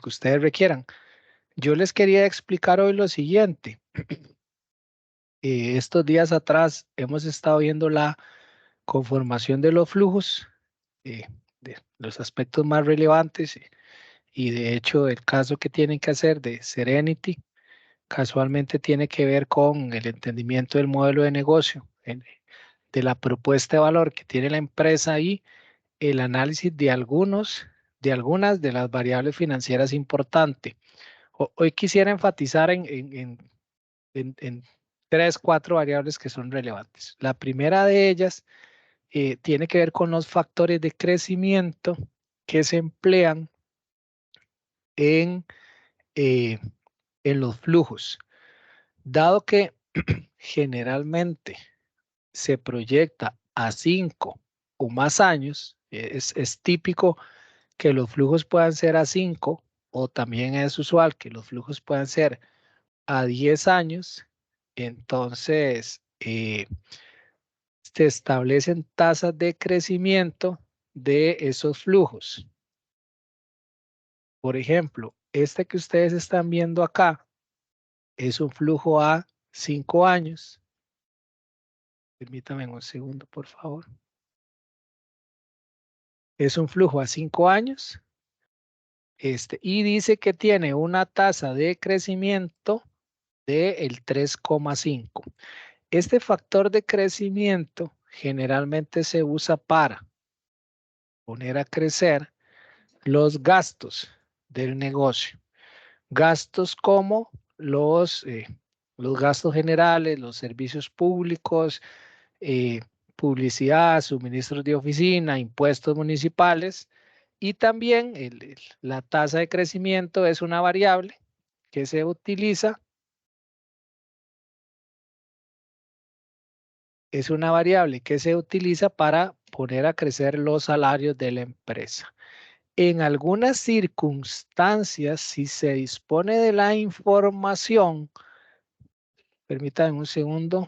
que ustedes requieran. Yo les quería explicar hoy lo siguiente. Estos días atrás hemos estado viendo la conformación de los flujos, de los aspectos más relevantes, y de hecho el caso que tienen que hacer de Serenity casualmente tiene que ver con el entendimiento del modelo de negocio, de la propuesta de valor que tiene la empresa y el análisis de algunas de las variables financieras importantes. Hoy quisiera enfatizar en tres, cuatro variables que son relevantes. La primera de ellas tiene que ver con los factores de crecimiento que se emplean en, eh, en los flujos. Dado que generalmente se proyecta a 5 o más años, es típico que los flujos puedan ser a 5 o también es usual que los flujos puedan ser a 10 años, entonces se establecen tasas de crecimiento de esos flujos. Por ejemplo, este que ustedes están viendo acá es un flujo a 5 años. Permítanme un segundo, por favor. Es un flujo a 5 años. Y dice que tiene una tasa de crecimiento del 3,5. Este factor de crecimiento generalmente se usa para poner a crecer los gastos del negocio. Gastos como los gastos generales, los servicios públicos, publicidad, suministros de oficina, impuestos municipales y también la tasa de crecimiento es una variable que se utiliza. Es una variable que se utiliza para poner a crecer los salarios de la empresa. En algunas circunstancias, si se dispone de la información, permítanme un segundo.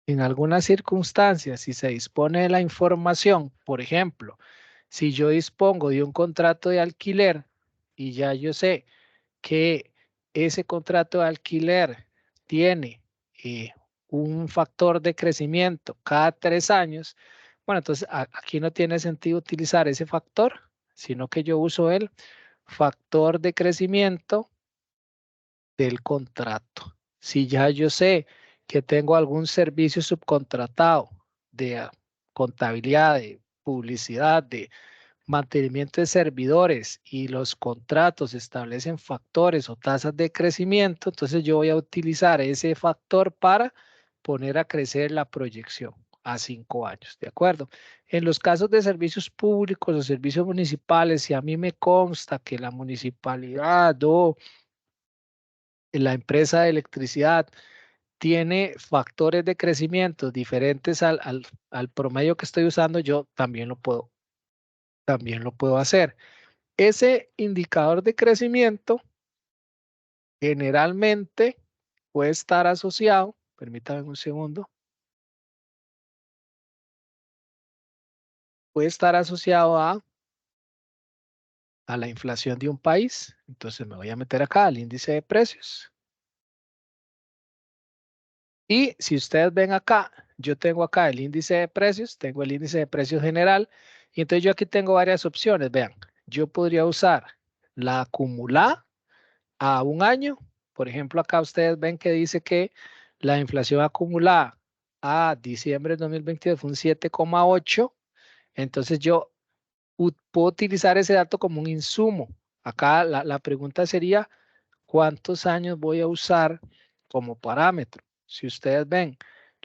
En algunas circunstancias, si se dispone de la información, por ejemplo, si yo dispongo de un contrato de alquiler y ya yo sé que ese contrato de alquiler tiene un factor de crecimiento cada 3 años, bueno, entonces aquí no tiene sentido utilizar ese factor, sino que yo uso el factor de crecimiento del contrato. Si ya yo sé que tengo algún servicio subcontratado de contabilidad, de publicidad, de mantenimiento de servidores y los contratos establecen factores o tasas de crecimiento, entonces yo voy a utilizar ese factor para poner a crecer la proyección a 5 años, ¿de acuerdo? En los casos de servicios públicos o servicios municipales, si a mí me consta que la municipalidad o la empresa de electricidad tiene factores de crecimiento diferentes al promedio que estoy usando, yo también lo puedo hacer. Ese indicador de crecimiento generalmente puede estar asociado, permítame un segundo, puede estar asociado a la inflación de un país. Entonces me voy a meter acá al índice de precios. Y si ustedes ven acá, yo tengo acá el índice de precios, tengo el índice de precios general, y entonces yo aquí tengo varias opciones. Vean, yo podría usar la acumulada a un año. Por ejemplo, acá ustedes ven que dice que la inflación acumulada a diciembre de 2022 fue un 7,8. Entonces yo puedo utilizar ese dato como un insumo. Acá la pregunta sería, ¿cuántos años voy a usar como parámetro? Si ustedes ven,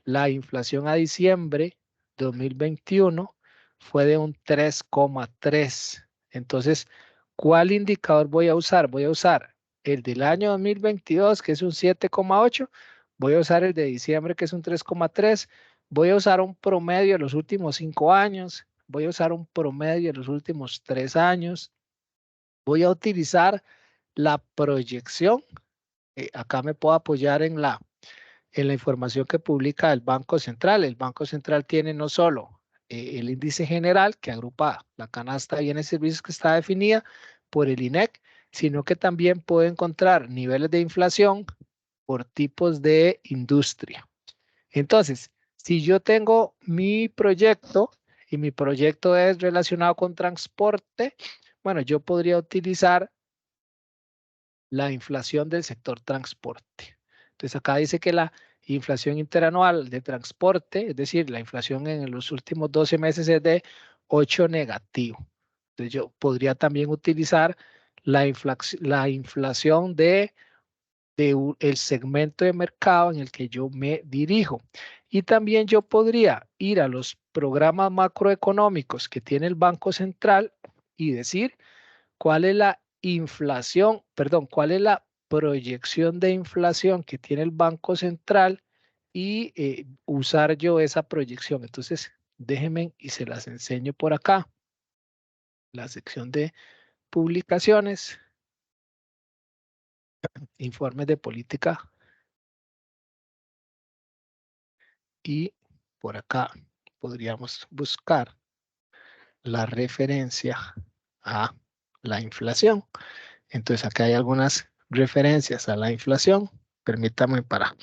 la inflación a diciembre 2021 fue de un 3,3. Entonces, ¿cuál indicador voy a usar? Voy a usar el del año 2022, que es un 7,8. Voy a usar el de diciembre, que es un 3,3. Voy a usar un promedio de los últimos 5 años. Voy a usar un promedio de los últimos 3 años. Voy a utilizar la proyección. Acá me puedo apoyar en la información que publica el Banco Central. El Banco Central tiene no solo el índice general que agrupa la canasta de bienes y servicios que está definida por el INEC, sino que también puedo encontrar niveles de inflación por tipos de industria. Entonces, si yo tengo mi proyecto y mi proyecto es relacionado con transporte, bueno, yo podría utilizar la inflación del sector transporte. Entonces, acá dice que la inflación interanual de transporte, es decir, la inflación en los últimos 12 meses es de 8 negativo. Entonces, yo podría también utilizar la inflación de el segmento de mercado en el que yo me dirijo. Y también yo podría ir a los programas macroeconómicos que tiene el Banco Central y decir cuál es la inflación, perdón, cuál es la proyección de inflación que tiene el Banco Central y usar yo esa proyección. Entonces, déjenme y se las enseño por acá. La sección de publicaciones, informes de política y por acá podríamos buscar la referencia a la inflación. Entonces acá hay algunas referencias a la inflación. Permítame para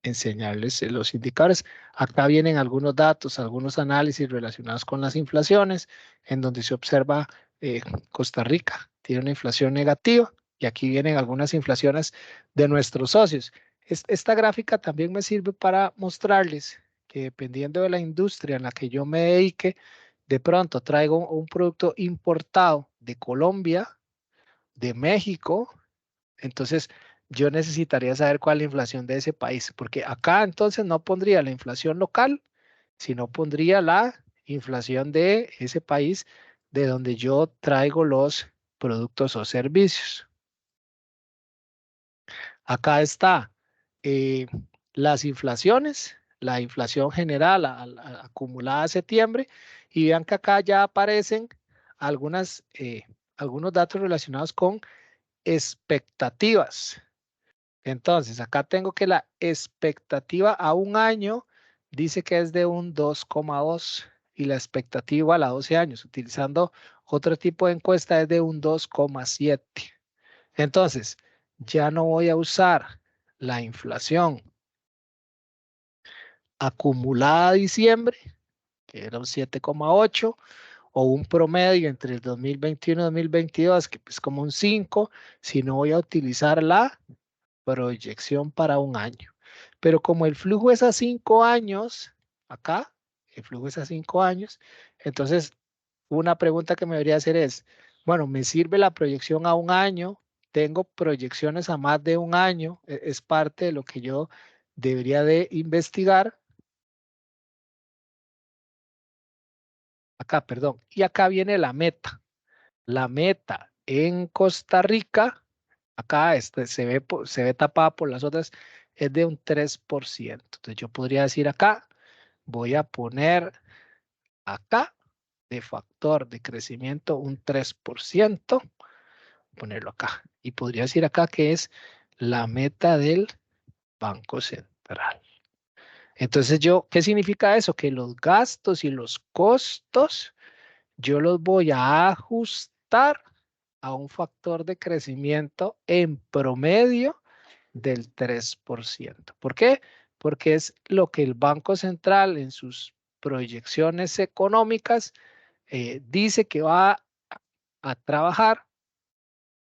enseñarles los indicadores. Acá vienen algunos datos, algunos análisis relacionados con las inflaciones, en donde se observa Costa Rica tiene una inflación negativa y aquí vienen algunas inflaciones de nuestros socios. Esta gráfica también me sirve para mostrarles que dependiendo de la industria en la que yo me dedique, de pronto traigo un producto importado de Colombia, de México, entonces yo necesitaría saber cuál es la inflación de ese país, porque acá entonces no pondría la inflación local, sino pondría la inflación de ese país de donde yo traigo los productos o servicios. Acá está eh, las inflaciones, la inflación general acumulada a septiembre, y vean que acá ya aparecen algunos datos relacionados con expectativas. Entonces, acá tengo que la expectativa a un año dice que es de un 2,2 y la expectativa a 12 años, utilizando otro tipo de encuesta, es de un 2,7. Entonces, ya no voy a usar la inflación acumulada a diciembre, que era un 7,8, o un promedio entre el 2021 y 2022, que es como un 5, sino voy a utilizar la proyección para un año. Pero como el flujo es a 5 años, acá, el flujo es a 5 años, entonces una pregunta que me debería hacer es, bueno, ¿me sirve la proyección a un año? ¿Tengo proyecciones a más de un año? Es parte de lo que yo debería de investigar. Acá, perdón. Y acá viene la meta. La meta en Costa Rica, acá se ve tapada por las otras, es de un 3%. Entonces yo podría decir acá, voy a poner acá de factor de crecimiento un 3%, ponerlo acá. Y podría decir acá que es la meta del Banco Central. Entonces ¿qué significa eso? Que los gastos y los costos yo los voy a ajustar a un factor de crecimiento en promedio del 3%. ¿Por qué? Porque es lo que el Banco Central en sus proyecciones económicas dice que va a trabajar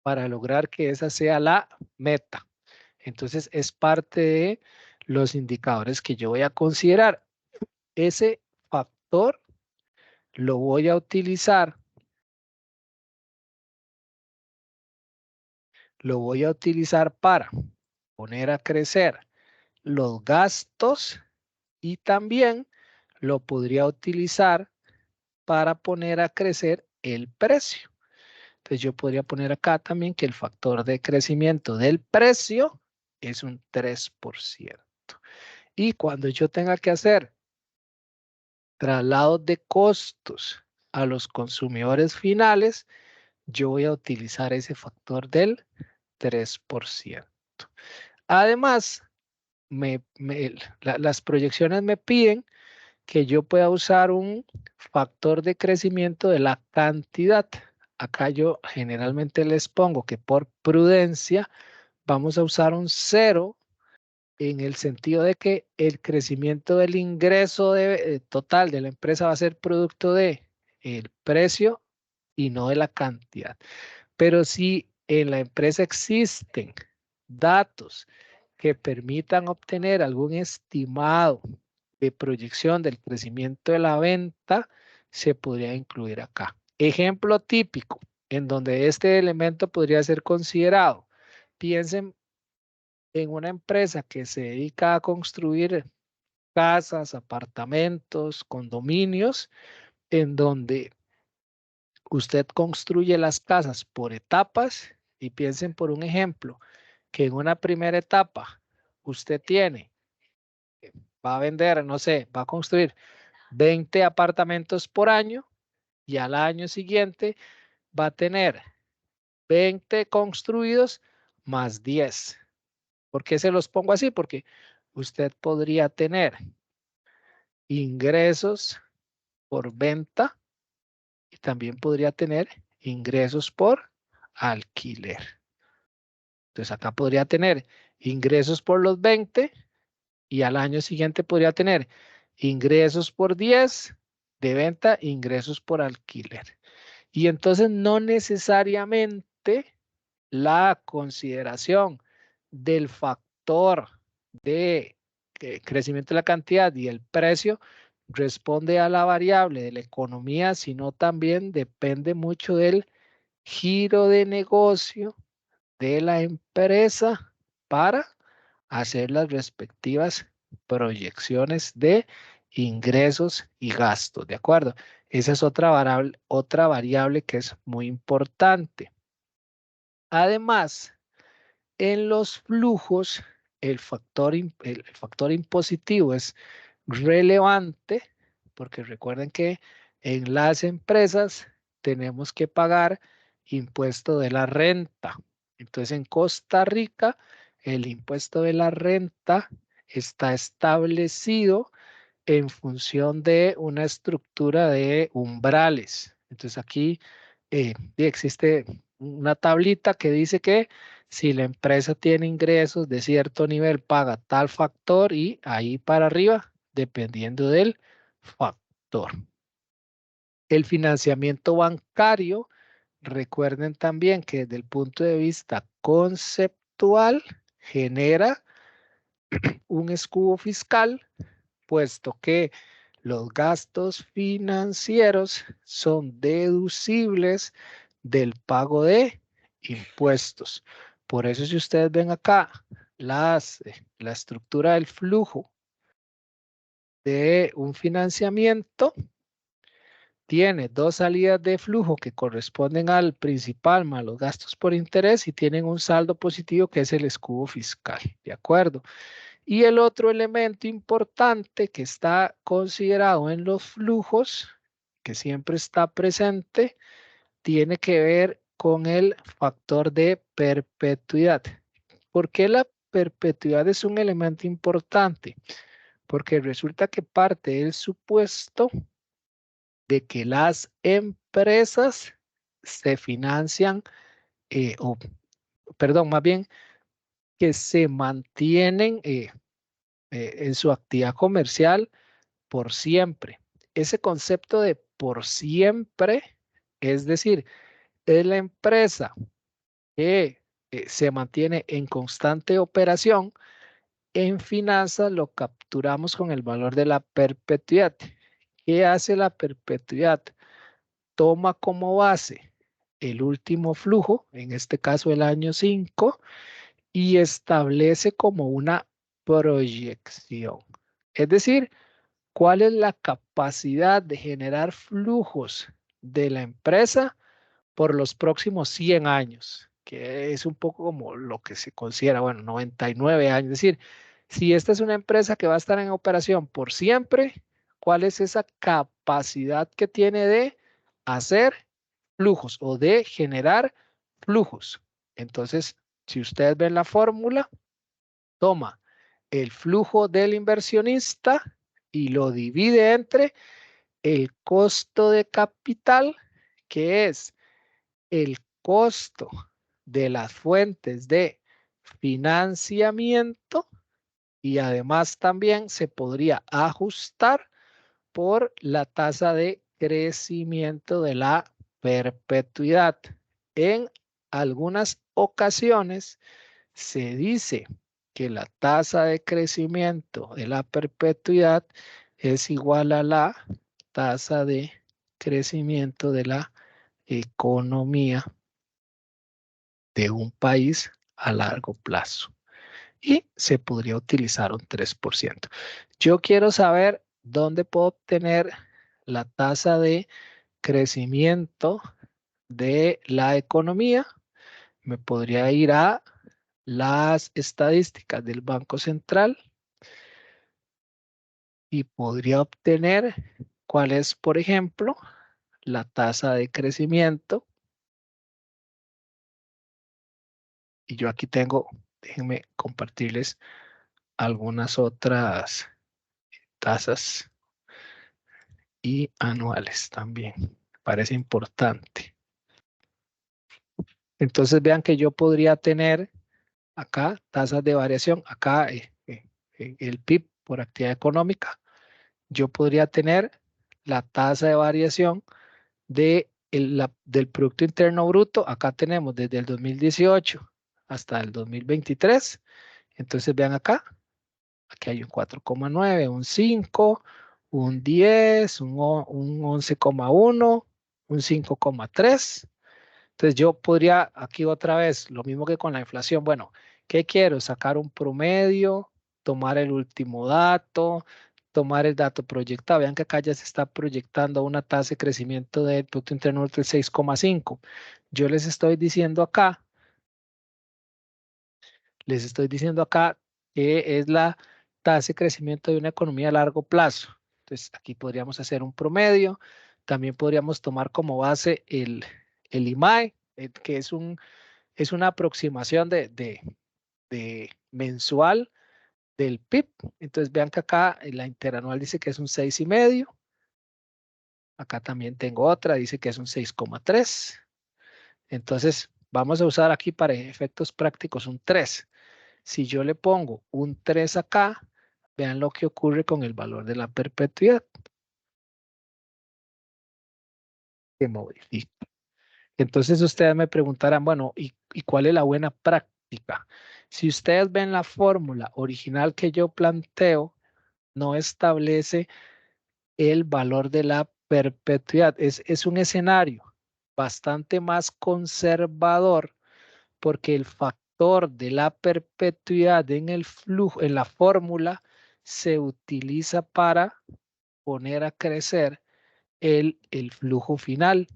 para lograr que esa sea la meta. Entonces es parte de los indicadores que yo voy a considerar. Ese factor lo voy a utilizar para poner a crecer los gastos y también lo podría utilizar para poner a crecer el precio. Entonces yo podría poner acá también que el factor de crecimiento del precio es un 3%. Y cuando yo tenga que hacer traslados de costos a los consumidores finales, yo voy a utilizar ese factor del 3%. Además, las proyecciones me piden que yo pueda usar un factor de crecimiento de la cantidad. Acá yo generalmente les pongo que por prudencia vamos a usar un 0 en el sentido de que el crecimiento del ingreso total de la empresa va a ser producto de el precio y no de la cantidad. Pero si en la empresa existen datos que permitan obtener algún estimado de proyección del crecimiento de la venta, se podría incluir acá. Ejemplo típico en donde este elemento podría ser considerado. Piensen en una empresa que se dedica a construir casas, apartamentos, condominios, en donde usted construye las casas por etapas y piensen por un ejemplo que en una primera etapa usted va a vender, no sé, va a construir 20 apartamentos por año y al año siguiente va a tener 20 construidos más 10. ¿Por qué se los pongo así? Porque usted podría tener ingresos por venta y también podría tener ingresos por alquiler. Entonces acá podría tener ingresos por los 20 y al año siguiente podría tener ingresos por 10 de venta, ingresos por alquiler. Y entonces no necesariamente la consideración del factor de crecimiento de la cantidad y el precio responde a la variable de la economía, sino también depende mucho del giro de negocio de la empresa para hacer las respectivas proyecciones de ingresos y gastos, ¿de acuerdo? Esa es otra variable que es muy importante. Además, en los flujos, el factor impositivo es relevante porque recuerden que en las empresas tenemos que pagar impuesto de la renta. Entonces, en Costa Rica, el impuesto de la renta está establecido en función de una estructura de umbrales. Entonces, aquí existe una tablita que dice que si la empresa tiene ingresos de cierto nivel, paga tal factor y ahí para arriba, dependiendo del factor. El financiamiento bancario, recuerden también que desde el punto de vista conceptual, genera un escudo fiscal, puesto que los gastos financieros son deducibles del pago de impuestos. Por eso, si ustedes ven acá la estructura del flujo de un financiamiento, tiene dos salidas de flujo que corresponden al principal más los gastos por interés y tienen un saldo positivo que es el escudo fiscal. ¿De acuerdo? Y el otro elemento importante que está considerado en los flujos, que siempre está presente, tiene que ver con el factor de perpetuidad. ¿Por qué la perpetuidad es un elemento importante? Porque resulta que parte del supuesto de que las empresas se financian, o perdón, más bien que se mantienen en su actividad comercial por siempre. Ese concepto de por siempre, es decir, es la empresa que se mantiene en constante operación. En finanzas lo capturamos con el valor de la perpetuidad. ¿Qué hace la perpetuidad? Toma como base el último flujo, en este caso el año 5, y establece como una proyección. Es decir, ¿cuál es la capacidad de generar flujos de la empresa por los próximos 100 años? Que es un poco como lo que se considera, bueno, 99 años. Es decir, si esta es una empresa que va a estar en operación por siempre, ¿cuál es esa capacidad que tiene de hacer flujos o de generar flujos? Entonces, si ustedes ven la fórmula, toma el flujo del inversionista y lo divide entre el costo de capital, que es el costo de las fuentes de financiamiento, y además también se podría ajustar por la tasa de crecimiento de la perpetuidad. En algunas ocasiones se dice que la tasa de crecimiento de la perpetuidad es igual a la tasa de crecimiento de la economía de un país a largo plazo. Y se podría utilizar un 3%. Yo quiero saber dónde puedo obtener la tasa de crecimiento de la economía. Me podría ir a las estadísticas del Banco Central y podría obtener cuál es, por ejemplo, la tasa de crecimiento. Y yo aquí tengo, déjenme compartirles algunas otras tasas y anuales también. Parece importante. Entonces vean que yo podría tener acá tasas de variación, acá el PIB por actividad económica. Yo podría tener la tasa de variación del Producto Interno Bruto. Acá tenemos desde el 2018 hasta el 2023. Entonces vean acá, aquí hay un 4,9, un 5, un 10, un 11,1, un 5,3. Entonces yo podría aquí otra vez, lo mismo que con la inflación. Bueno, ¿qué quiero? Sacar un promedio, tomar el último dato, tomar el dato proyectado. Vean que acá ya se está proyectando una tasa de crecimiento del Producto Interno Bruto del 6,5. Yo les estoy diciendo acá que es la tasa de crecimiento de una economía a largo plazo. Entonces aquí podríamos hacer un promedio. También podríamos tomar como base el IMAE, que es una aproximación de mensual del PIB. Entonces vean que acá la interanual dice que es un 6,5. Acá también tengo otra, dice que es un 6,3. Entonces vamos a usar aquí para efectos prácticos un 3. Si yo le pongo un 3 acá, vean lo que ocurre con el valor de la perpetuidad. Que modifica. Entonces ustedes me preguntarán, bueno, ¿y cuál es la buena práctica? Si ustedes ven la fórmula original que yo planteo, no establece el valor de la perpetuidad. Es un escenario bastante más conservador porque el factor de la perpetuidad en el flujo, en la fórmula, se utiliza para poner a crecer el flujo final.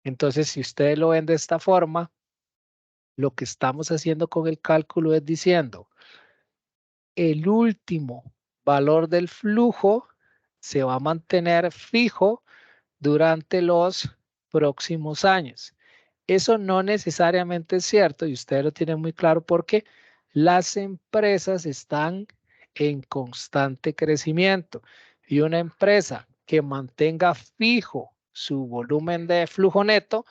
Entonces, si ustedes lo ven de esta forma, lo que estamos haciendo con el cálculo es diciendo, el último valor del flujo se va a mantener fijo durante los próximos años. Eso no necesariamente es cierto y ustedes lo tienen muy claro porque las empresas están en constante crecimiento y una empresa que mantenga fijo su volumen de flujo neto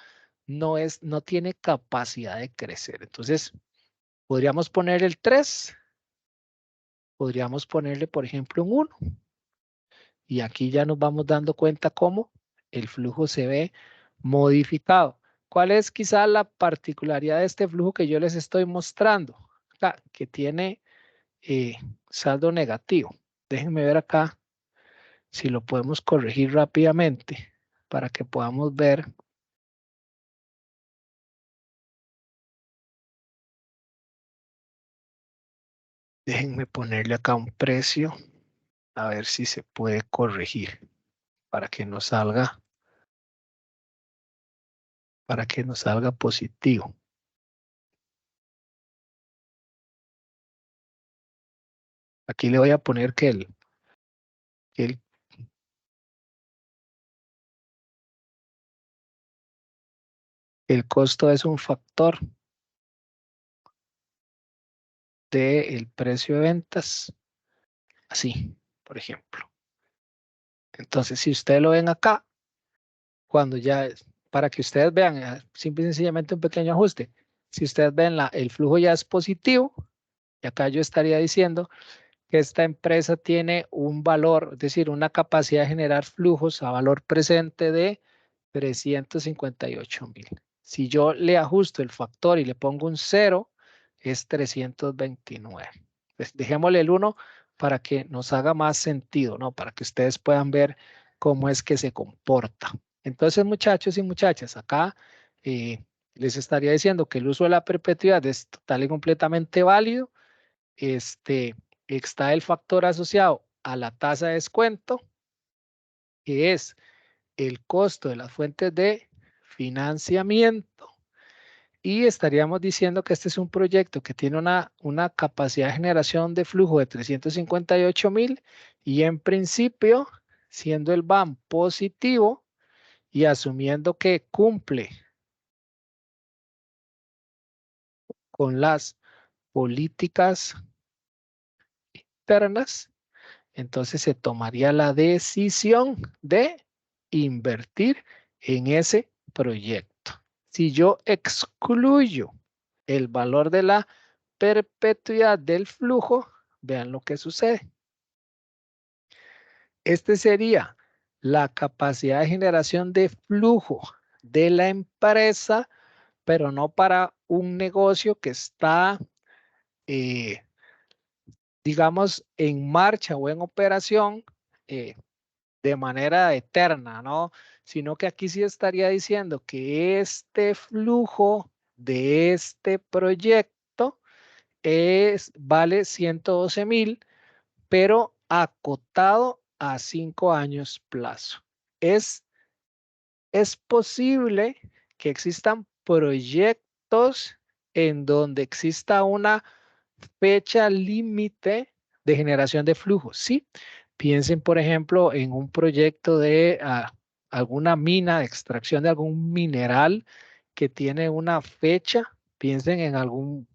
no tiene capacidad de crecer. Entonces, podríamos poner el 3, podríamos ponerle, por ejemplo, un 1 y aquí ya nos vamos dando cuenta cómo el flujo se ve modificado. ¿Cuál es quizá la particularidad de este flujo que yo les estoy mostrando? Acá, que tiene saldo negativo. Déjenme ver acá si lo podemos corregir rápidamente para que podamos ver. Déjenme ponerle acá un precio a ver si se puede corregir para que nos salga positivo. Aquí le voy a poner que el el costo es un factor del precio de ventas. Así. por ejemplo. Entonces, si ustedes lo ven acá, cuando ya, para que ustedes vean, simple y sencillamente un pequeño ajuste. Si ustedes ven, el flujo ya es positivo, y acá yo estaría diciendo que esta empresa tiene un valor, es decir, una capacidad de generar flujos a valor presente de 358.000. Si yo le ajusto el factor y le pongo un 0, es 329. Pues dejémosle el 1 para que nos haga más sentido, ¿no? Para que ustedes puedan ver cómo es que se comporta. Entonces, muchachos y muchachas, acá les estaría diciendo que el uso de la perpetuidad es total y completamente válido. Está el factor asociado a la tasa de descuento, que es el costo de las fuentes de financiamiento. Y estaríamos diciendo que este es un proyecto que tiene una capacidad de generación de flujo de 358.000 y en principio, siendo el BAM positivo y asumiendo que cumple con las políticas internas, entonces se tomaría la decisión de invertir en ese proyecto. Si yo excluyo el valor de la perpetuidad del flujo, vean lo que sucede. Este sería la capacidad de generación de flujo de la empresa, pero no para un negocio que está, digamos, en marcha o en operación de manera eterna, ¿no? Sino que aquí sí estaría diciendo que este flujo de este proyecto vale 112.000, pero acotado a 5 años plazo. Es posible que existan proyectos en donde exista una fecha límite de generación de flujo. Sí, piensen, por ejemplo, en un proyecto de alguna mina de extracción de algún mineral que tiene una fecha. Piensen en algún,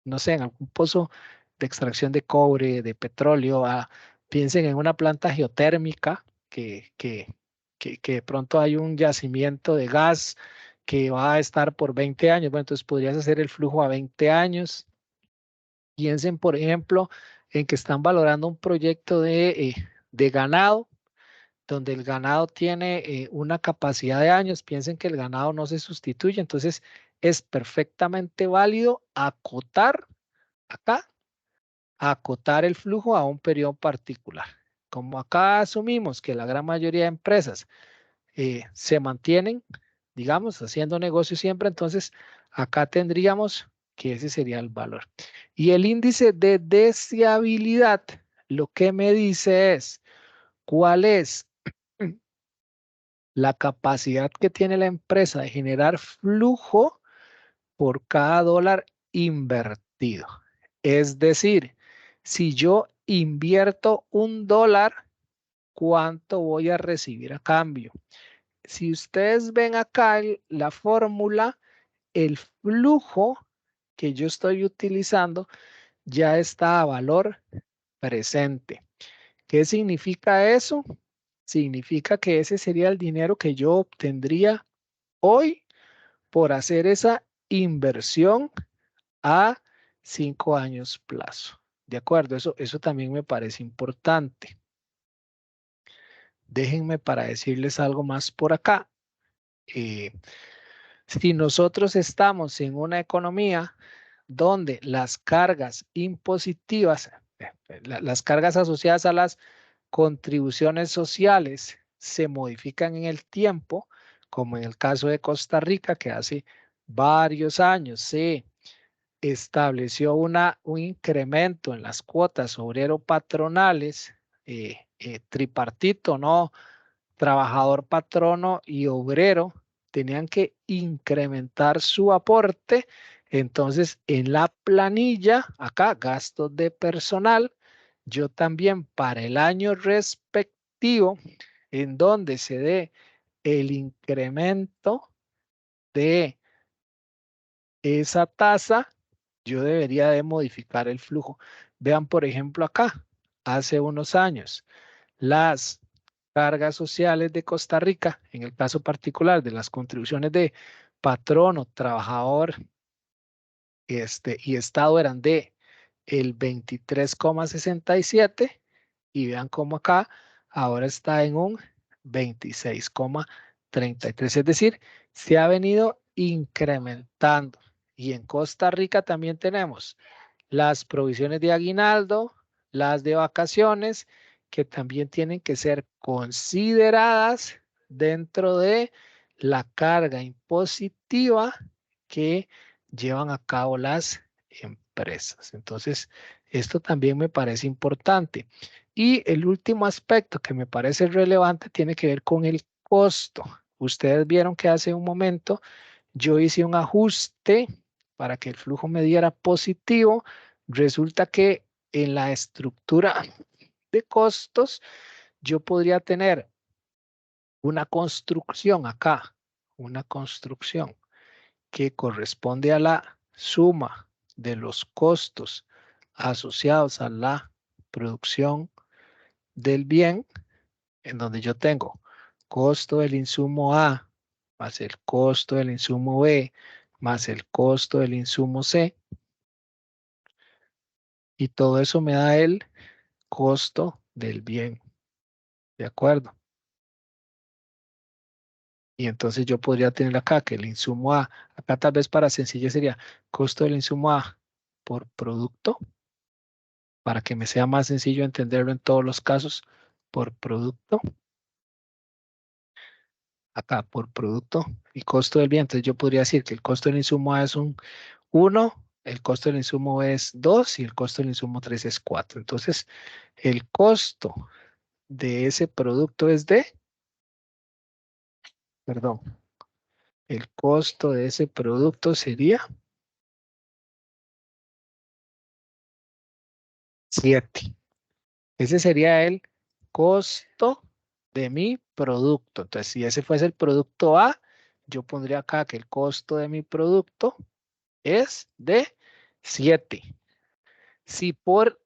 no sé, en algún pozo de extracción de cobre, de petróleo. Piensen en una planta geotérmica que de pronto hay un yacimiento de gas que va a estar por 20 años. Bueno, entonces podrías hacer el flujo a 20 años. Piensen, por ejemplo, en que están valorando un proyecto de ganado, donde el ganado tiene una capacidad de años. Piensen que el ganado no se sustituye, entonces es perfectamente válido acotar acá, acotar el flujo a un periodo particular. Como acá asumimos que la gran mayoría de empresas se mantienen, digamos, haciendo negocio siempre, entonces acá tendríamos que ese sería el valor. Y el índice de deseabilidad, lo que me dice es cuál es la capacidad que tiene la empresa de generar flujo por cada dólar invertido. Es decir, si yo invierto $1, ¿cuánto voy a recibir a cambio? Si ustedes ven acá la fórmula, el flujo que yo estoy utilizando ya está a valor presente. ¿Qué significa eso? Significa que ese sería el dinero que yo obtendría hoy por hacer esa inversión a 5 años plazo. ¿De acuerdo? Eso también me parece importante. Déjenme para decirles algo más por acá. Si nosotros estamos en una economía donde las cargas impositivas, las cargas asociadas a las contribuciones sociales se modifican en el tiempo, como en el caso de Costa Rica, que hace varios años se estableció un incremento en las cuotas obrero-patronales, tripartito, ¿no? Trabajador, patrono y obrero tenían que incrementar su aporte. Entonces, en la planilla, acá, gastos de personal, yo también para el año respectivo, en donde se dé el incremento de esa tasa, yo debería de modificar el flujo. Vean, por ejemplo, acá, hace unos años las cargas sociales de Costa Rica, en el caso particular de las contribuciones de patrono, trabajador y Estado eran de el 23,67 y vean cómo acá ahora está en un 26,33, es decir, se ha venido incrementando. Y en Costa Rica también tenemos las provisiones de aguinaldo, las de vacaciones, que también tienen que ser consideradas dentro de la carga impositiva que llevan a cabo las empresas. Entonces, esto también me parece importante. Y el último aspecto que me parece relevante tiene que ver con el costo. Ustedes vieron que hace un momento yo hice un ajuste para que el flujo me diera positivo. Resulta que en la estructura de costos yo podría tener una construcción acá, una construcción que corresponde a la suma de los costos asociados a la producción del bien, en donde yo tengo costo del insumo A más el costo del insumo B más el costo del insumo C, y todo eso me da el costo del bien, ¿de acuerdo? Y entonces yo podría tener acá que el insumo A, acá tal vez para sencilla sería costo del insumo A por producto, para que me sea más sencillo entenderlo en todos los casos, por producto, acá por producto y costo del bien. Entonces yo podría decir que el costo del insumo A es un 1, el costo del insumo B es 2 y el costo del insumo 3 es 4. Entonces el costo de ese producto es de, perdón, el costo de ese producto sería 7. Ese sería el costo de mi producto. Entonces, si ese fuese el producto A, yo pondría acá que el costo de mi producto es de 7. Si por,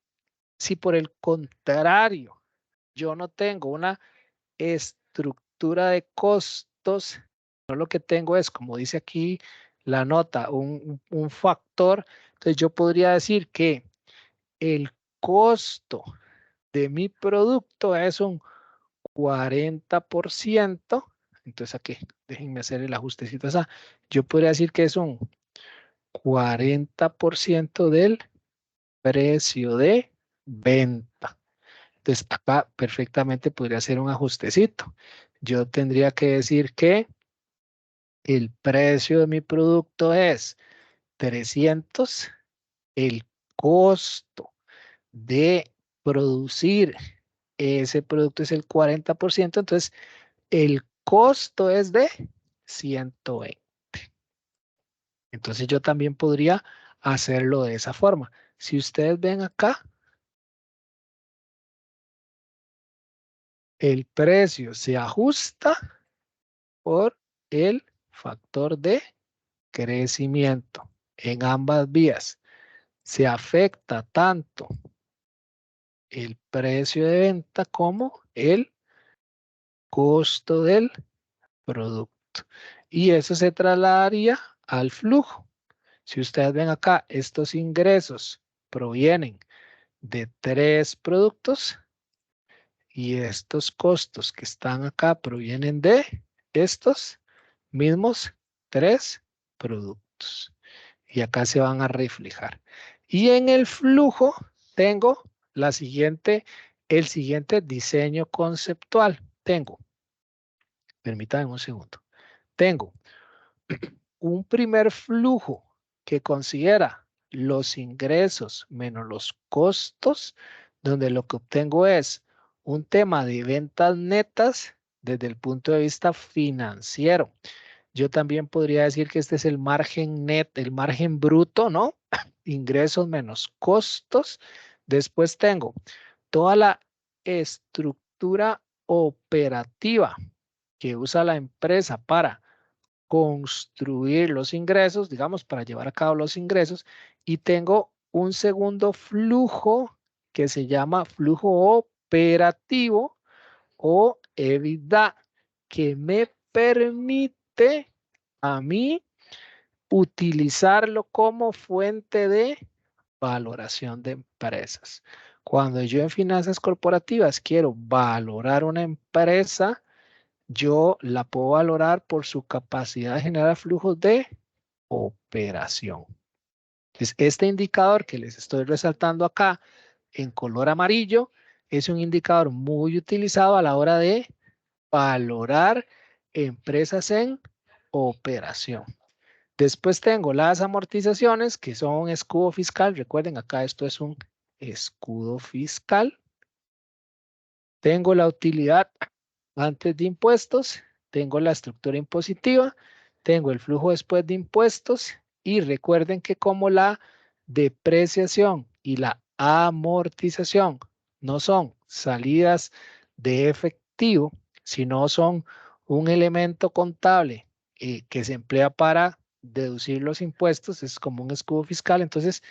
si por el contrario yo no tengo una estructura de costos, no, lo que tengo es, como dice aquí la nota, un factor, entonces yo podría decir que el costo de mi producto es un 40%. Entonces aquí, déjenme hacer el ajustecito. Yo podría decir que es un 40% del precio de venta. Entonces acá perfectamente podría hacer un ajustecito. Yo tendría que decir que el precio de mi producto es 300, el costo de producir ese producto es el 40%, entonces el costo es de 120. Entonces yo también podría hacerlo de esa forma. Si ustedes ven acá, el precio se ajusta por el factor de crecimiento en ambas vías. Se afecta tanto el precio de venta como el costo del producto. Y eso se trasladaría al flujo. Si ustedes ven acá, estos ingresos provienen de 3 productos y estos costos que están acá provienen de estos mismos 3 productos. Y acá se van a reflejar. Y en el flujo tengo el siguiente diseño conceptual. Permítanme un segundo. Tengo un primer flujo que considera los ingresos menos los costos, donde lo que obtengo es un tema de ventas netas desde el punto de vista financiero. Yo también podría decir que este es el margen net, el margen bruto, ¿no? Ingresos menos costos. Después tengo toda la estructura operativa que usa la empresa para construir los ingresos, digamos, para llevar a cabo los ingresos, y tengo un segundo flujo que se llama flujo operativo o EBITDA, que me permite a mí utilizarlo como fuente de valoración de empresas. Cuando yo en finanzas corporativas quiero valorar una empresa, yo la puedo valorar por su capacidad de generar flujos de operación. Entonces, este indicador que les estoy resaltando acá en color amarillo es un indicador muy utilizado a la hora de valorar empresas en operación. Después tengo las amortizaciones, que son un escudo fiscal. Recuerden, acá esto es un escudo fiscal. Tengo la utilidad antes de impuestos, tengo la estructura impositiva, tengo el flujo después de impuestos y recuerden que como la depreciación y la amortización no son salidas de efectivo, sino son un elemento contable que se emplea para deducir los impuestos, es como un escudo fiscal. Entonces,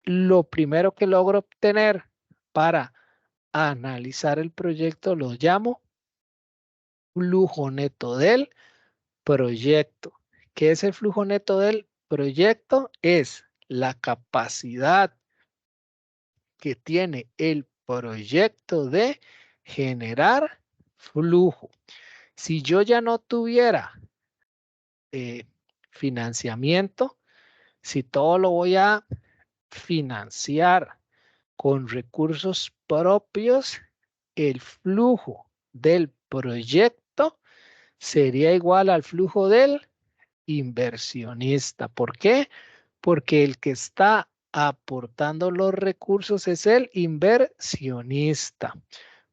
lo primero que logro obtener para analizar el proyecto lo llamo flujo neto del proyecto. ¿Qué es el flujo neto del proyecto? Es la capacidad que tiene el proyecto de generar flujo. Si yo ya no tuviera financiamiento, si todo lo voy a financiar con recursos propios, el flujo del proyecto sería igual al flujo del inversionista. ¿Por qué? Porque el que está aportando los recursos es el inversionista.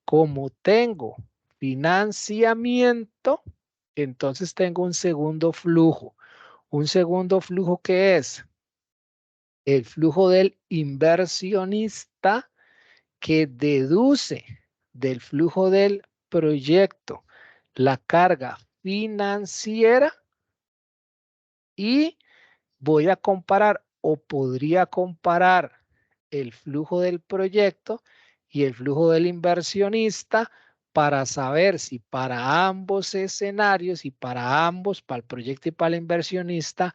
Como tengo financiamiento, entonces tengo un segundo flujo. Un segundo flujo que es el flujo del inversionista que deduce del flujo del proyecto la carga financiera y voy a comparar o podría comparar el flujo del proyecto y el flujo del inversionista para saber si para ambos escenarios y para ambos, para el proyecto y para el inversionista,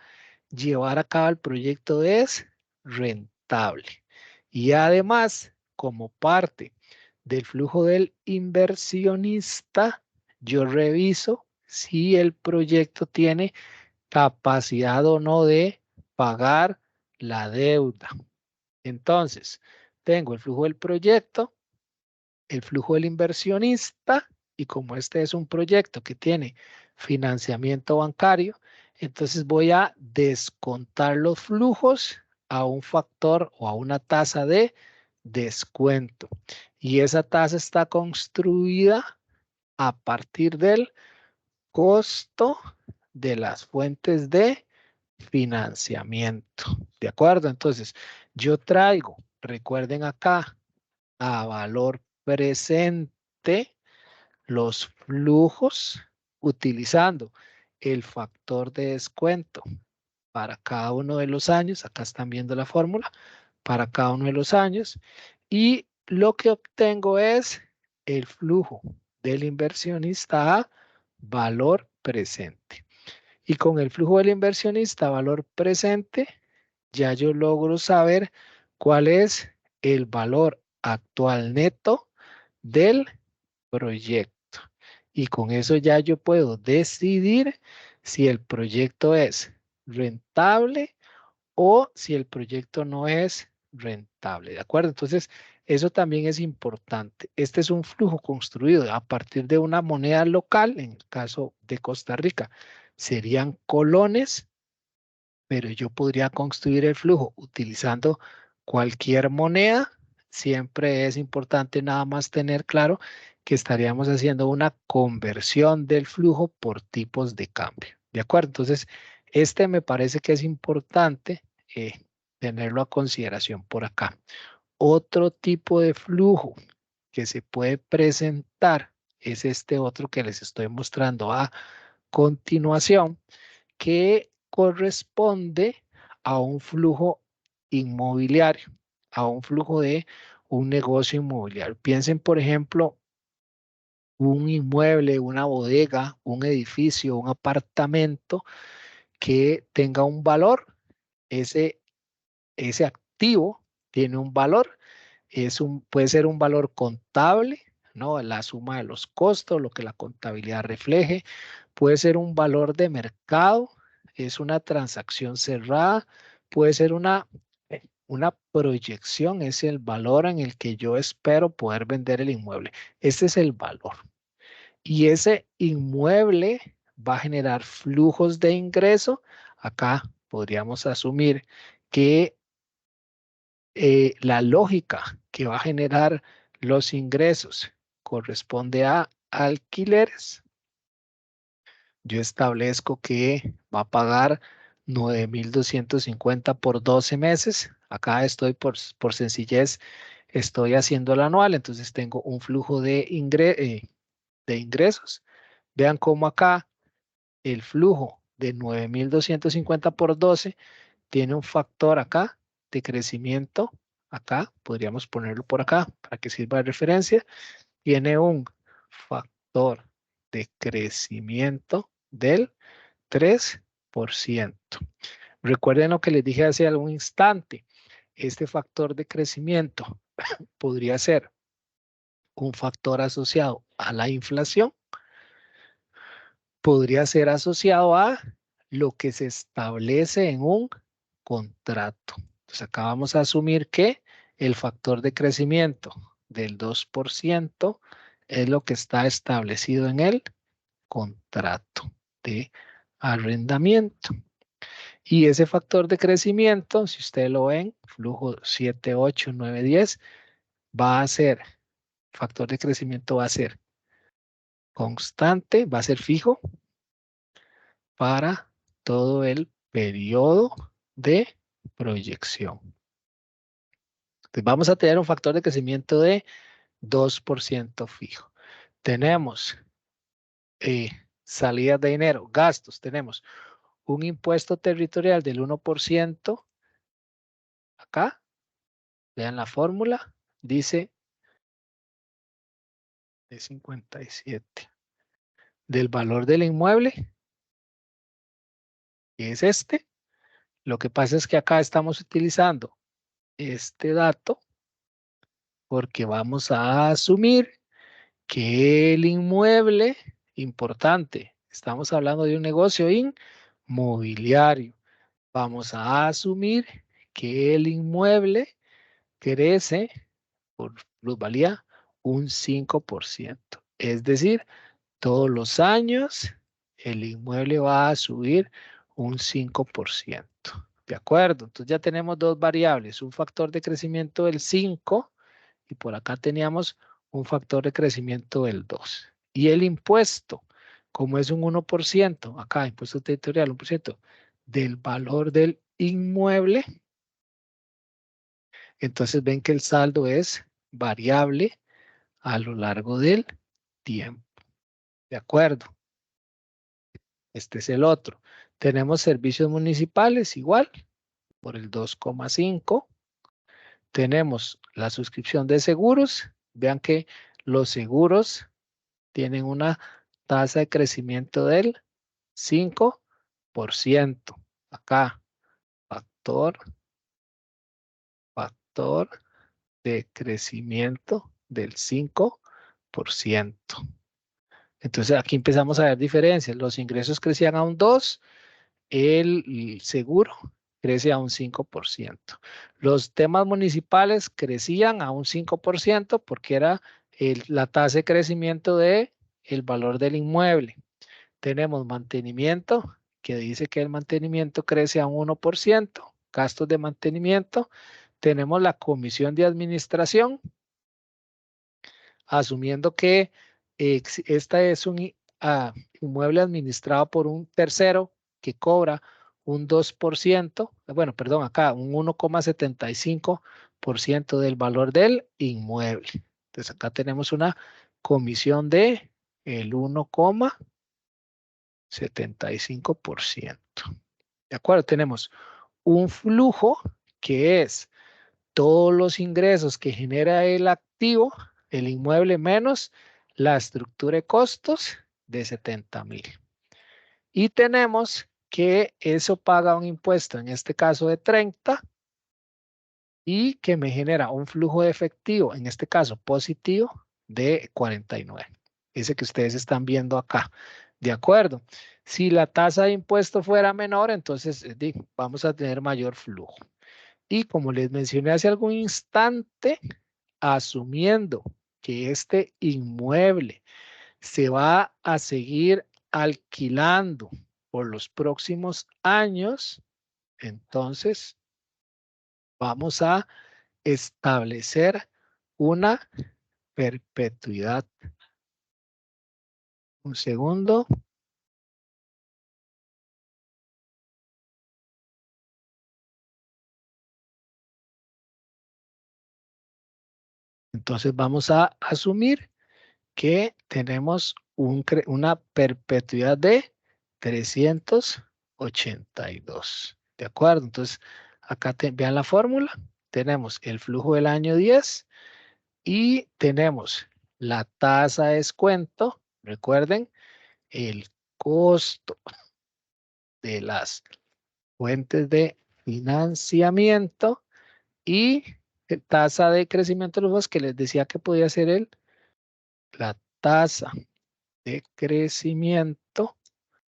llevar a cabo el proyecto es rentable. Y además, como parte del flujo del inversionista, yo reviso si el proyecto tiene capacidad o no de pagar la deuda. Entonces, tengo el flujo del proyecto, el flujo del inversionista, y como este es un proyecto que tiene financiamiento bancario, entonces voy a descontar los flujos a un factor o a una tasa de descuento. Y esa tasa está construida a partir del costo de las fuentes de financiamiento. ¿De acuerdo? Entonces, yo traigo, recuerden acá, a valor presente los flujos utilizando el factor de descuento para cada uno de los años. Acá están viendo la fórmula para cada uno de los años. Y lo que obtengo es el flujo del inversionista a valor presente. Y con el flujo del inversionista a valor presente, ya yo logro saber cuál es el valor actual neto del proyecto. Y con eso ya yo puedo decidir si el proyecto es rentable o si el proyecto no es rentable. ¿De acuerdo? Entonces, eso también es importante. Este es un flujo construido a partir de una moneda local, en el caso de Costa Rica, serían colones, pero yo podría construir el flujo utilizando cualquier moneda. Siempre es importante nada más tener claro que estaríamos haciendo una conversión del flujo por tipos de cambio. ¿De acuerdo? Entonces, este me parece que es importante tenerlo a consideración por acá. Otro tipo de flujo que se puede presentar es este otro que les estoy mostrando a continuación, que corresponde a un flujo inmobiliario, a un flujo de un negocio inmobiliario. Piensen, por ejemplo, un inmueble, una bodega, un edificio, un apartamento que tenga un valor. Ese, ese activo tiene un valor. Puede ser un valor contable, ¿no? La suma de los costos, lo que la contabilidad refleje. Puede ser un valor de mercado, es una transacción cerrada. Puede ser una proyección, es el valor en el que yo espero poder vender el inmueble. Este es el valor. Y ese inmueble va a generar flujos de ingreso. Acá podríamos asumir que la lógica que va a generar los ingresos corresponde a alquileres. Yo establezco que va a pagar 9,250 por 12 meses. Acá estoy por sencillez, estoy haciendo el anual, entonces tengo un flujo de ingresos. Vean cómo acá el flujo de 9,250 por 12 tiene un factor acá de crecimiento. Acá podríamos ponerlo por acá para que sirva de referencia. Tiene un factor de crecimiento del 3%. Recuerden lo que les dije hace algún instante. Este factor de crecimiento podría ser un factor asociado a la inflación, podría ser asociado a lo que se establece en un contrato. Entonces acá vamos a asumir que el factor de crecimiento del 2% es lo que está establecido en el contrato de arrendamiento. Y ese factor de crecimiento, si ustedes lo ven, flujo 7, 8, 9, 10, va a ser, factor de crecimiento va a ser constante, va a ser fijo para todo el periodo de proyección. Entonces vamos a tener un factor de crecimiento de 2% fijo. Tenemos salidas de dinero, gastos, tenemos un impuesto territorial del 1%. Acá, vean la fórmula, dice de 57 del valor del inmueble, que es este. Lo que pasa es que acá estamos utilizando este dato porque vamos a asumir que el inmueble, importante, estamos hablando de un negocio inmobiliario. Vamos a asumir que el inmueble crece por plusvalía un 5%. Es decir, todos los años el inmueble va a subir un 5%. ¿De acuerdo? Entonces ya tenemos dos variables, un factor de crecimiento del 5 y por acá teníamos un factor de crecimiento del 2. Y el impuesto, como es un 1%, acá impuesto territorial 1%, del valor del inmueble, entonces ven que el saldo es variable a lo largo del tiempo. ¿De acuerdo? Este es el otro. Tenemos servicios municipales igual por el 2,5. Tenemos la suscripción de seguros. Vean que los seguros tienen una tasa de crecimiento del 5%. Acá, factor de crecimiento del 5%. Entonces aquí empezamos a ver diferencias. Los ingresos crecían a un 2%, el seguro crece a un 5%. Los temas municipales crecían a un 5% porque era la tasa de crecimiento de el valor del inmueble. Tenemos mantenimiento, que dice que el mantenimiento crece a un 1%, gastos de mantenimiento. Tenemos la comisión de administración, asumiendo que esta es un inmueble administrado por un tercero que cobra un 2%, bueno, perdón, acá un 1,75% del valor del inmueble. Entonces acá tenemos una comisión de el 1,75%. ¿De acuerdo? Tenemos un flujo que es todos los ingresos que genera el activo, el inmueble menos la estructura de costos de 70,000. Y tenemos que eso paga un impuesto, en este caso de 30, y que me genera un flujo de efectivo, en este caso positivo, de 49. Ese que ustedes están viendo acá. ¿De acuerdo? Si la tasa de impuesto fuera menor, entonces vamos a tener mayor flujo. Y como les mencioné hace algún instante, asumiendo que este inmueble se va a seguir alquilando por los próximos años, entonces vamos a establecer una perpetuidad. Un segundo. Entonces vamos a asumir que tenemos una perpetuidad de 382. ¿De acuerdo? Entonces, acá vean la fórmula. Tenemos el flujo del año 10 y tenemos la tasa de descuento. Recuerden, el costo de las fuentes de financiamiento y tasa de crecimiento de los flujos que les decía que podía ser la tasa de crecimiento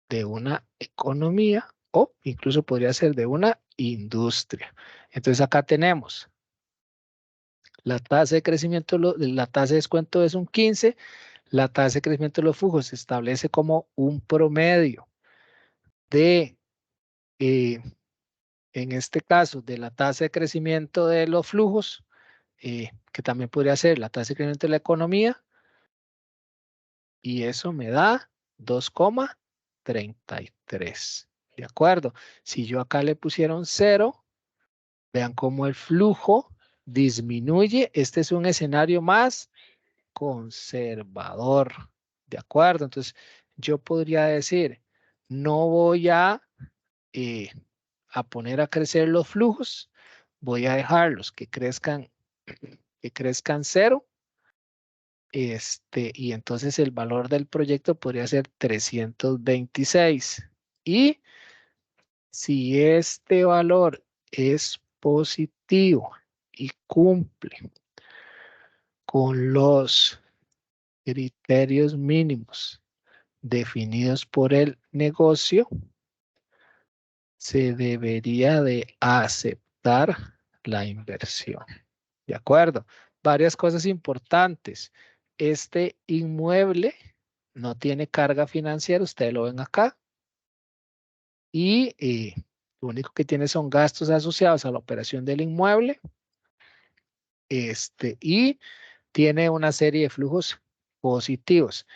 de una economía o incluso podría ser de una industria. Entonces acá tenemos la tasa de crecimiento, la tasa de descuento es un 15, la tasa de crecimiento de los flujos se establece como un promedio de, eh, en este caso, de la tasa de crecimiento de los flujos, que también podría ser la tasa de crecimiento de la economía, y eso me da 2,33. ¿De acuerdo? Si yo acá le pusiera un 0, vean cómo el flujo disminuye. Este es un escenario más conservador. ¿De acuerdo? Entonces, yo podría decir, no voy eh, a poner a crecer los flujos, voy a dejarlos que crezcan 0. Y entonces el valor del proyecto podría ser 326. Y si este valor es positivo y cumple con los criterios mínimos definidos por el negocio, se debería de aceptar la inversión. ¿De acuerdo? Varias cosas importantes. Este inmueble no tiene carga financiera, ustedes lo ven acá, y lo único que tiene son gastos asociados a la operación del inmueble, y tiene una serie de flujos positivos.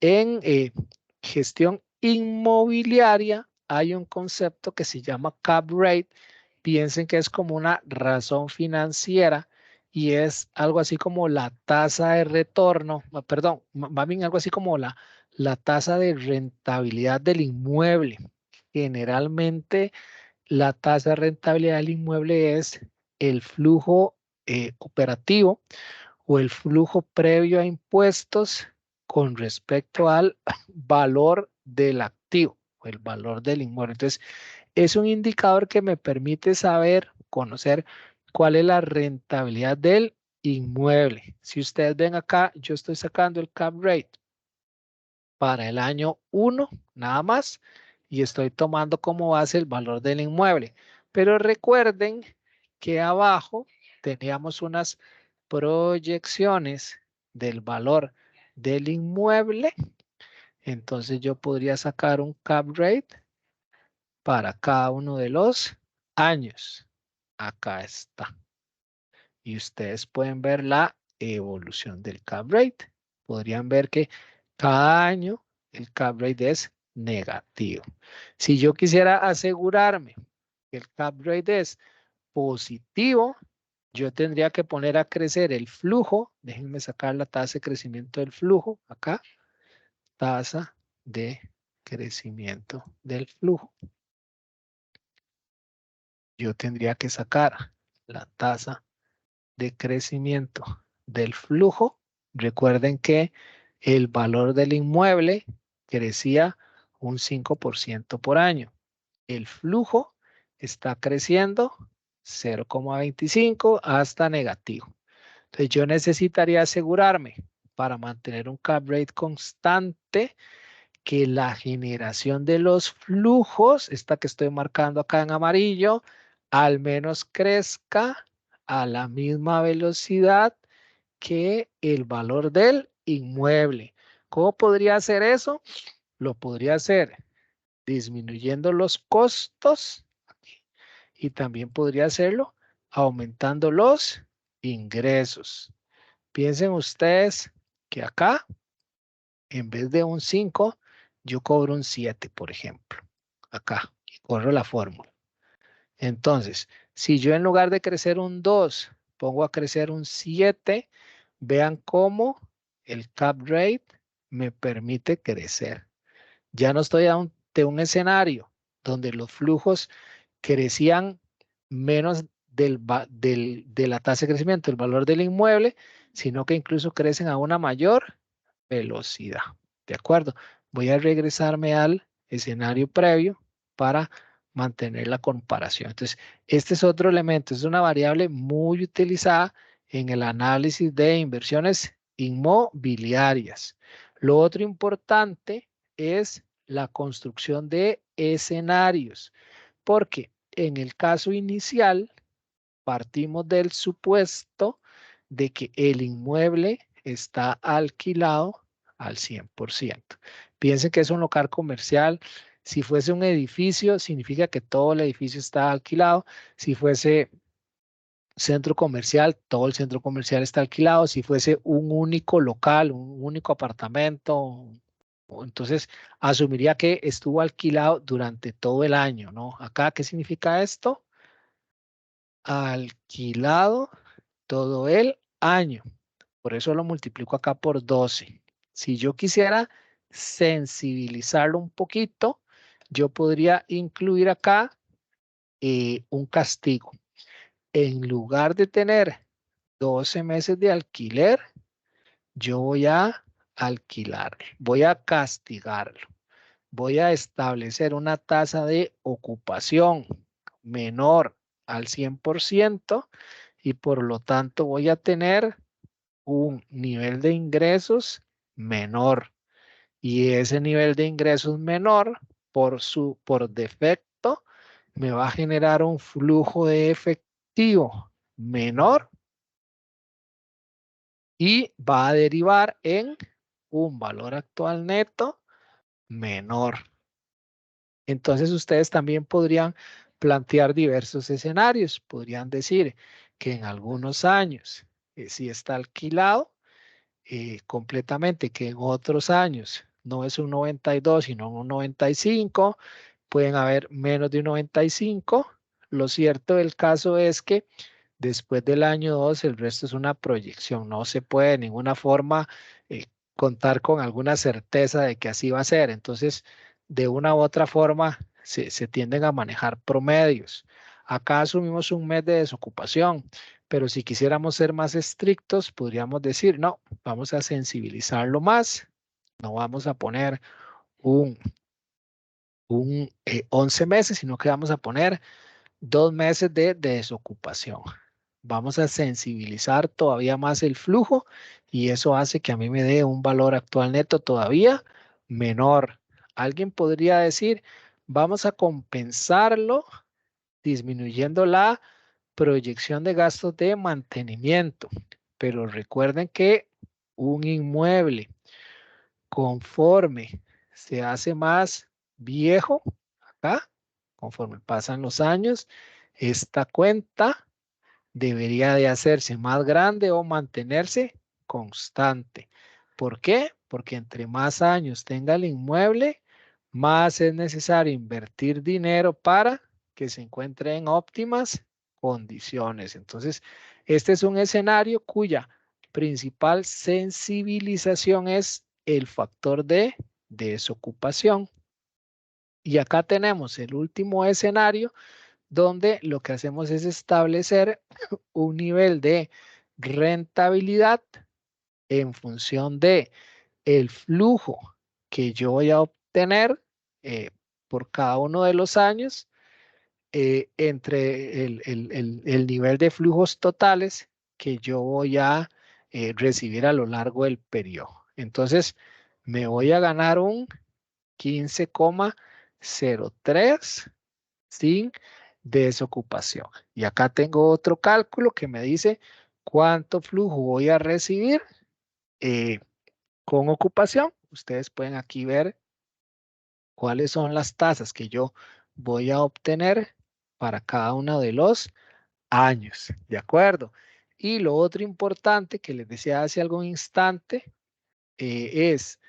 En gestión inmobiliaria hay un concepto que se llama cap rate. Piensen que es como una razón financiera y es algo así como la tasa de retorno, perdón, más bien algo así como la tasa de rentabilidad del inmueble. Generalmente la tasa de rentabilidad del inmueble es el flujo operativo o el flujo previo a impuestos con respecto al valor del activo o el valor del inmueble. Entonces, es un indicador que me permite saber, conocer cuál es la rentabilidad del inmueble. Si ustedes ven acá, yo estoy sacando el cap rate para el año 1, nada más, y estoy tomando como base el valor del inmueble. Pero recuerden que abajo teníamos unas proyecciones del valor del inmueble. Entonces yo podría sacar un cap rate para cada uno de los años. Acá está. Y ustedes pueden ver la evolución del cap rate. Podrían ver que cada año el cap rate es negativo. Si yo quisiera asegurarme que el cap rate es positivo, yo tendría que poner a crecer el flujo. Déjenme sacar la tasa de crecimiento del flujo. Acá, tasa de crecimiento del flujo. Yo tendría que sacar la tasa de crecimiento del flujo, recuerden que el valor del inmueble crecía un 5% por año. El flujo está creciendo 0,25 hasta negativo. Entonces yo necesitaría asegurarme para mantener un cap rate constante que la generación de los flujos, esta que estoy marcando acá en amarillo, al menos crezca a la misma velocidad que el valor del inmueble. ¿Cómo podría hacer eso? Lo podría hacer disminuyendo los costos y también podría hacerlo aumentando los ingresos. Piensen ustedes que acá, en vez de un 5, yo cobro un 7, por ejemplo. Acá, y corro la fórmula. Entonces, si yo en lugar de crecer un 2, pongo a crecer un 7, vean cómo el cap rate me permite crecer. Ya no estoy ante un escenario donde los flujos crecían menos de la tasa de crecimiento, el valor del inmueble, sino que incluso crecen a una mayor velocidad. ¿De acuerdo? Voy a regresarme al escenario previo para mantener la comparación. Entonces, este es otro elemento, es una variable muy utilizada en el análisis de inversiones inmobiliarias. Lo otro importante es la construcción de escenarios, porque en el caso inicial partimos del supuesto de que el inmueble está alquilado al 100%. Piensen que es un local comercial. Si fuese un edificio, significa que todo el edificio está alquilado. Si fuese centro comercial, todo el centro comercial está alquilado. Si fuese un único local, un único apartamento, entonces asumiría que estuvo alquilado durante todo el año, ¿no? Acá, ¿qué significa esto? Alquilado todo el año. Por eso lo multiplico acá por 12. Si yo quisiera sensibilizarlo un poquito, yo podría incluir acá un castigo. En lugar de tener 12 meses de alquiler, yo voy a alquilarlo, voy a castigarlo. Voy a establecer una tasa de ocupación menor al 100% y por lo tanto voy a tener un nivel de ingresos menor. Y ese nivel de ingresos menor, por defecto, me va a generar un flujo de efectivo menor y va a derivar en un valor actual neto menor. Entonces ustedes también podrían plantear diversos escenarios. Podrían decir que en algunos años sí está alquilado completamente, que en otros años no es un 92, sino un 95. Pueden haber menos de un 95. Lo cierto del caso es que después del año 2 el resto es una proyección. No se puede de ninguna forma contar con alguna certeza de que así va a ser. Entonces, de una u otra forma, se tienden a manejar promedios. Acá asumimos un mes de desocupación, pero si quisiéramos ser más estrictos, podríamos decir, no, vamos a sensibilizarlo más. No vamos a poner un 11 meses, sino que vamos a poner 2 meses de desocupación. Vamos a sensibilizar todavía más el flujo y eso hace que a mí me dé un valor actual neto todavía menor. Alguien podría decir, vamos a compensarlo disminuyendo la proyección de gastos de mantenimiento. Pero recuerden que un inmueble conforme se hace más viejo, acá, conforme pasan los años, esta cuenta debería de hacerse más grande o mantenerse constante. ¿Por qué? Porque entre más años tenga el inmueble, más es necesario invertir dinero para que se encuentre en óptimas condiciones. Entonces, este es un escenario cuya principal sensibilización es el factor de desocupación. Y acá tenemos el último escenario donde lo que hacemos es establecer un nivel de rentabilidad en función de el flujo que yo voy a obtener por cada uno de los años entre el nivel de flujos totales que yo voy a recibir a lo largo del periodo. Entonces, me voy a ganar un 15,03 sin desocupación. Y acá tengo otro cálculo que me dice cuánto flujo voy a recibir eh, con ocupación. Ustedes pueden aquí ver cuáles son las tasas que yo voy a obtener para cada uno de los años, ¿de acuerdo? Y lo otro importante que les decía hace algún instante es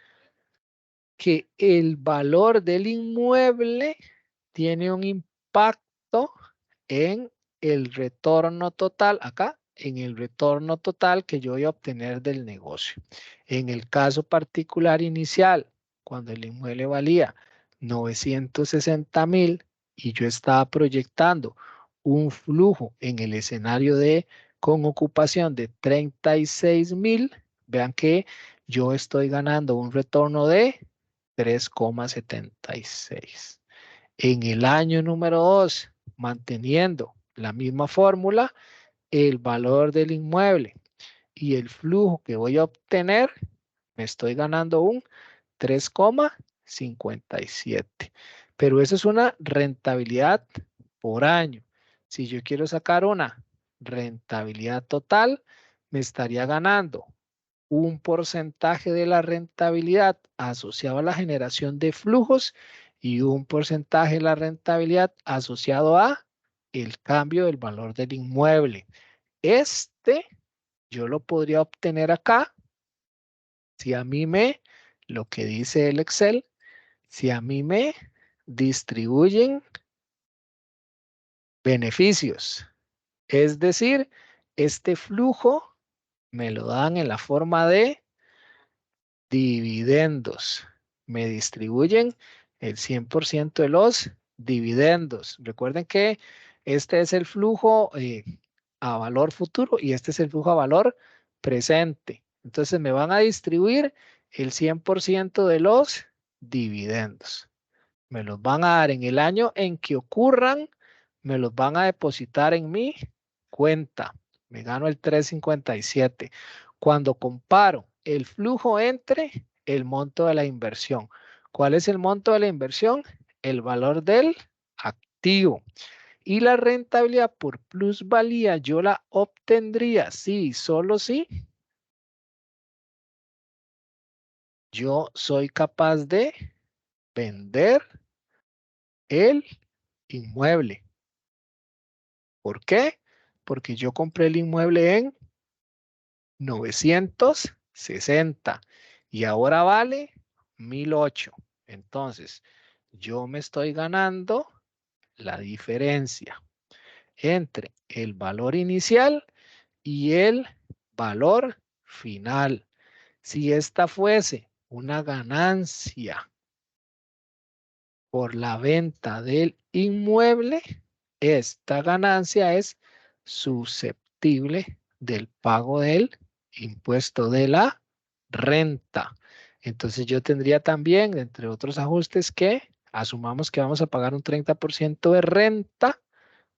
que el valor del inmueble tiene un impacto en el retorno total, acá, en el retorno total que yo voy a obtener del negocio. En el caso particular inicial, cuando el inmueble valía 960,000 y yo estaba proyectando un flujo en el escenario de con ocupación de 36,000, vean que yo estoy ganando un retorno de 3,76. En el año número 2, manteniendo la misma fórmula, el valor del inmueble y el flujo que voy a obtener, me estoy ganando un 3,57. Pero eso es una rentabilidad por año. Si yo quiero sacar una rentabilidad total, me estaría ganando un porcentaje de la rentabilidad asociado a la generación de flujos y un porcentaje de la rentabilidad asociado a el cambio del valor del inmueble. Este yo lo podría obtener acá si a mí lo que dice el Excel, si a mí me distribuyen beneficios. Es decir, este flujo me lo dan en la forma de dividendos. Me distribuyen el 100% de los dividendos. Recuerden que este es el flujo a valor futuro y este es el flujo a valor presente. Entonces me van a distribuir el 100% de los dividendos. Me los van a dar en el año en que ocurran, me los van a depositar en mi cuenta. Me gano el 3,57. Cuando comparo el flujo entre el monto de la inversión. ¿Cuál es el monto de la inversión? El valor del activo. Y la rentabilidad por plusvalía yo la obtendría, sí, solo si yo soy capaz de vender el inmueble. ¿Por qué? Porque yo compré el inmueble en 960 y ahora vale 1,008. Entonces, yo me estoy ganando la diferencia entre el valor inicial y el valor final. Si esta fuese una ganancia por la venta del inmueble, esta ganancia es susceptible del pago del impuesto de la renta. Entonces yo tendría también, entre otros ajustes, que asumamos que vamos a pagar un 30% de renta,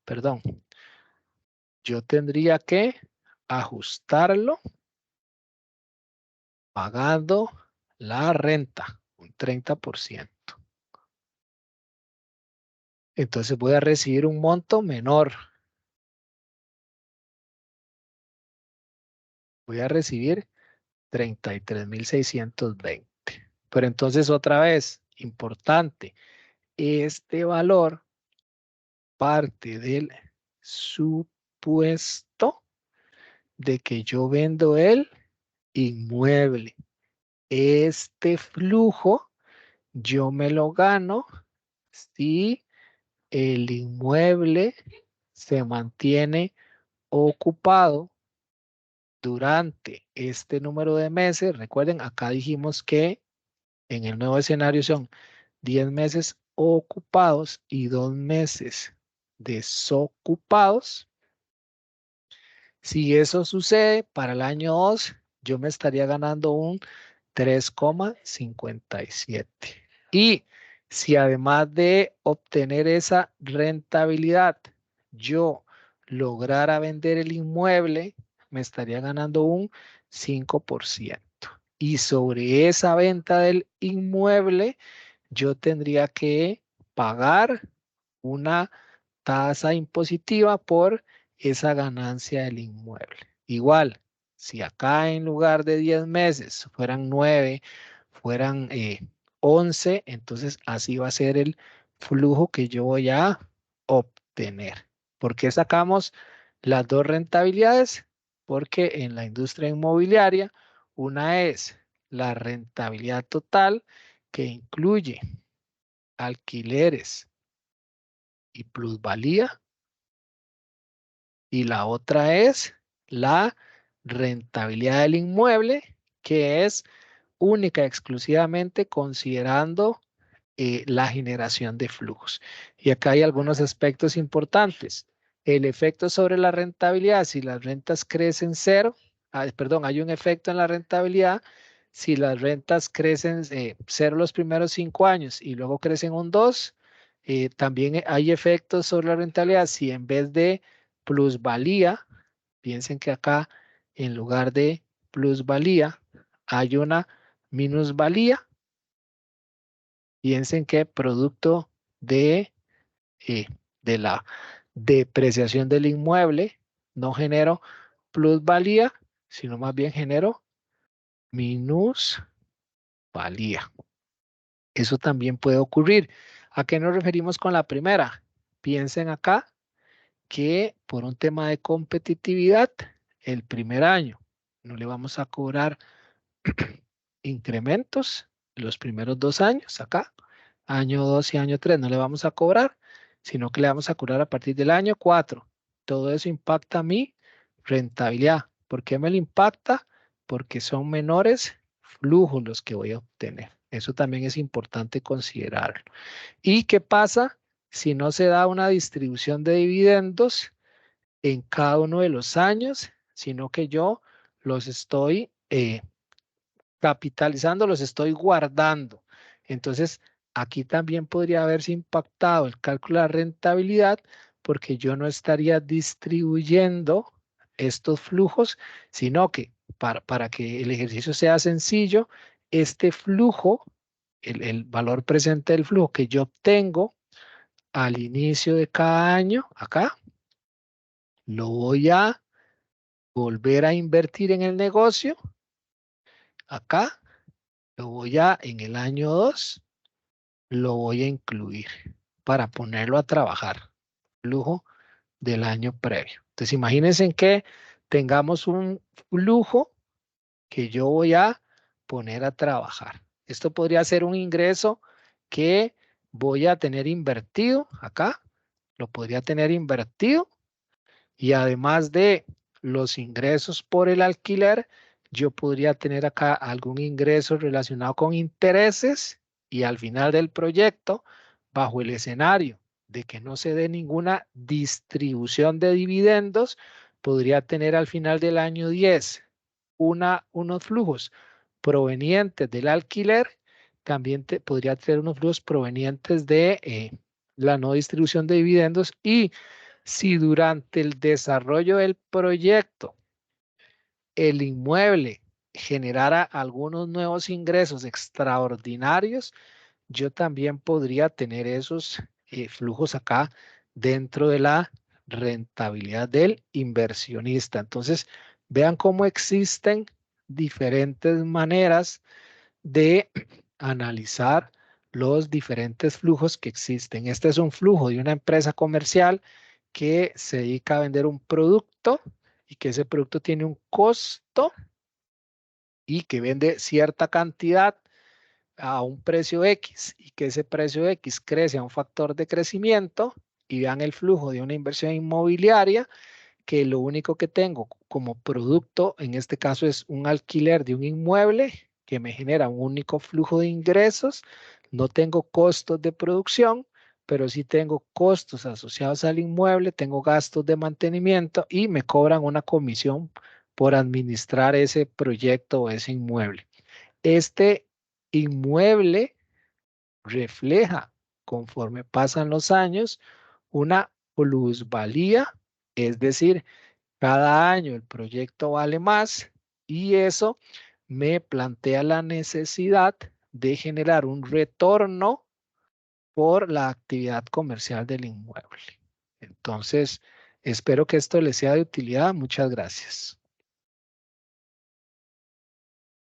perdón, yo tendría que ajustarlo pagando la renta, un 30%. Entonces voy a recibir un monto menor. Voy a recibir 33,620. Pero entonces otra vez, importante, este valor parte del supuesto de que yo vendo el inmueble. Este flujo yo me lo gano si el inmueble se mantiene ocupado durante este número de meses. Recuerden, acá dijimos que en el nuevo escenario son 10 meses ocupados y 2 meses desocupados. Si eso sucede para el año 2, yo me estaría ganando un 3,57. Y si además de obtener esa rentabilidad, yo lograra vender el inmueble, me estaría ganando un 5%. Y sobre esa venta del inmueble, yo tendría que pagar una tasa impositiva por esa ganancia del inmueble. Igual, si acá en lugar de 10 meses fueran 9, fueran 11, entonces así va a ser el flujo que yo voy a obtener. ¿Por qué sacamos las dos rentabilidades? Porque en la industria inmobiliaria, una es la rentabilidad total que incluye alquileres y plusvalía, y la otra es la rentabilidad del inmueble, que es única y exclusivamente considerando la generación de flujos. Y acá hay algunos aspectos importantes. El efecto sobre la rentabilidad, si las rentas crecen cero, perdón, hay un efecto en la rentabilidad si las rentas crecen cero los primeros 5 años y luego crecen un 2. También hay efectos sobre la rentabilidad si en vez de plusvalía, piensen que acá en lugar de plusvalía hay una minusvalía. Piensen que producto eh, de la depreciación del inmueble no genero plusvalía, sino más bien genero minusvalía. Eso también puede ocurrir. ¿A qué nos referimos con la primera? Piensen acá que por un tema de competitividad, el primer año no le vamos a cobrar incrementos los primeros 2 años acá, año 2 y año 3 no le vamos a cobrar, sino que le vamos a cobrar a partir del año 4. Todo eso impacta mi rentabilidad. ¿Por qué me lo impacta? Porque son menores flujos los que voy a obtener. Eso también es importante considerarlo. ¿Y qué pasa si no se da una distribución de dividendos en cada uno de los años, sino que yo los estoy capitalizando, los estoy guardando? Entonces, aquí también podría haberse impactado el cálculo de la rentabilidad porque yo no estaría distribuyendo estos flujos, sino que para que el ejercicio sea sencillo, este flujo, el valor presente del flujo que yo obtengo al inicio de cada año, acá, lo voy a volver a invertir en el negocio, acá, lo voy a, en el año 2 lo voy a incluir para ponerlo a trabajar. Flujo del año previo. Entonces, imagínense que tengamos un flujo que yo voy a poner a trabajar. Esto podría ser un ingreso que voy a tener invertido acá. Lo podría tener invertido. Y además de los ingresos por el alquiler, yo podría tener acá algún ingreso relacionado con intereses y al final del proyecto, bajo el escenario de que no se dé ninguna distribución de dividendos, podría tener al final del año 10 unos flujos provenientes del alquiler, también podría tener unos flujos provenientes de la no distribución de dividendos. Y si durante el desarrollo del proyecto el inmueble generara algunos nuevos ingresos extraordinarios, yo también podría tener esos flujos acá dentro de la rentabilidad del inversionista. Entonces, vean cómo existen diferentes maneras de analizar los diferentes flujos que existen. Este es un flujo de una empresa comercial que se dedica a vender un producto y que ese producto tiene un costo y que vende cierta cantidad a un precio X y que ese precio X crece a un factor de crecimiento. Y vean el flujo de una inversión inmobiliaria, que lo único que tengo como producto en este caso es un alquiler de un inmueble que me genera un único flujo de ingresos. No tengo costos de producción, pero sí tengo costos asociados al inmueble, tengo gastos de mantenimiento y me cobran una comisión por administrar ese proyecto o ese inmueble. Este inmueble refleja, conforme pasan los años, una plusvalía, es decir, cada año el proyecto vale más y eso me plantea la necesidad de generar un retorno por la actividad comercial del inmueble. Entonces, espero que esto les sea de utilidad. Muchas gracias.